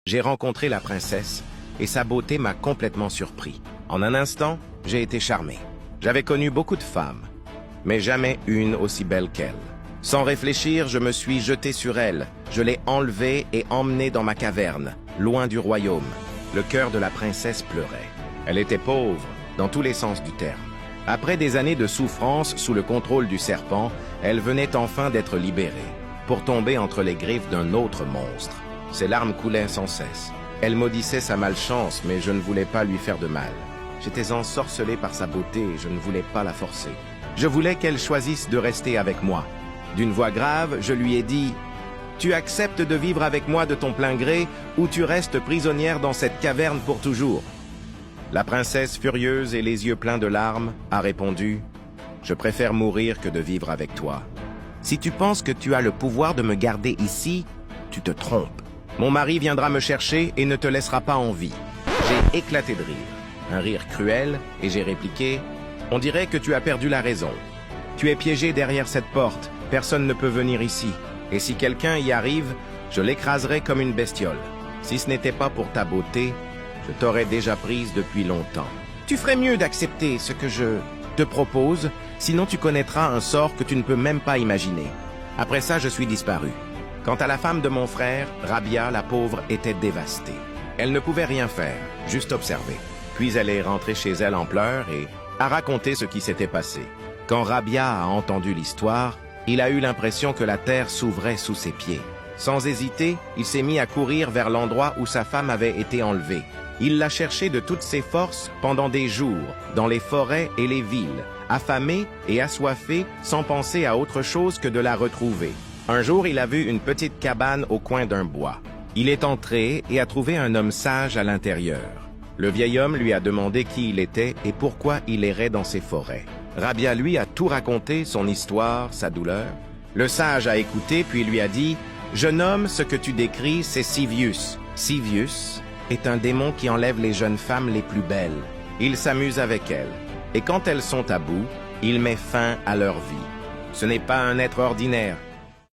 J'ai rencontré la princesse et sa beauté m'a complètement surpris. En un instant, j'ai été charmé. J'avais connu beaucoup de femmes, mais jamais une aussi belle qu'elle. Sans réfléchir, je me suis jeté sur elle. Je l'ai enlevée et emmenée dans ma caverne, loin du royaume. Le cœur de la princesse pleurait. Elle était pauvre, dans tous les sens du terme. Après des années de souffrance sous le contrôle du serpent, elle venait enfin d'être libérée, pour tomber entre les griffes d'un autre monstre. Ses larmes coulaient sans cesse. Elle maudissait sa malchance, mais je ne voulais pas lui faire de mal. J'étais ensorcelé par sa beauté et je ne voulais pas la forcer. Je voulais qu'elle choisisse de rester avec moi. D'une voix grave, je lui ai dit « Tu acceptes de vivre avec moi de ton plein gré ou tu restes prisonnière dans cette caverne pour toujours ?» La princesse, furieuse et les yeux pleins de larmes, a répondu « Je préfère mourir que de vivre avec toi. Si tu penses que tu as le pouvoir de me garder ici, tu te trompes. Mon mari viendra me chercher et ne te laissera pas en vie. » J'ai éclaté de rire, un rire cruel, et j'ai répliqué « On dirait que tu as perdu la raison. Tu es piégé derrière cette porte, personne ne peut venir ici. Et si quelqu'un y arrive, je l'écraserai comme une bestiole. Si ce n'était pas pour ta beauté, je t'aurais déjà prise depuis longtemps. Tu ferais mieux d'accepter ce que je te propose, sinon tu connaîtras un sort que tu ne peux même pas imaginer. » Après ça, je suis disparu. Quant à la femme de mon frère, Rabia, la pauvre, était dévastée. Elle ne pouvait rien faire, juste observer. Puis elle est rentrée chez elle en pleurs et a raconté ce qui s'était passé. Quand Rabia a entendu l'histoire, il a eu l'impression que la terre s'ouvrait sous ses pieds. Sans hésiter, il s'est mis à courir vers l'endroit où sa femme avait été enlevée. Il l'a cherchée de toutes ses forces pendant des jours, dans les forêts et les villes, affamé et assoiffé, sans penser à autre chose que de la retrouver. Un jour, il a vu une petite cabane au coin d'un bois. Il est entré et a trouvé un homme sage à l'intérieur. Le vieil homme lui a demandé qui il était et pourquoi il errait dans ces forêts. Rabia lui a tout raconté, son histoire, sa douleur. Le sage a écouté puis lui a dit « Jeune homme, ce que tu décris, c'est Sivius. Sivius est un démon qui enlève les jeunes femmes les plus belles. Il s'amuse avec elles. Et quand elles sont à bout, il met fin à leur vie. Ce n'est pas un être ordinaire.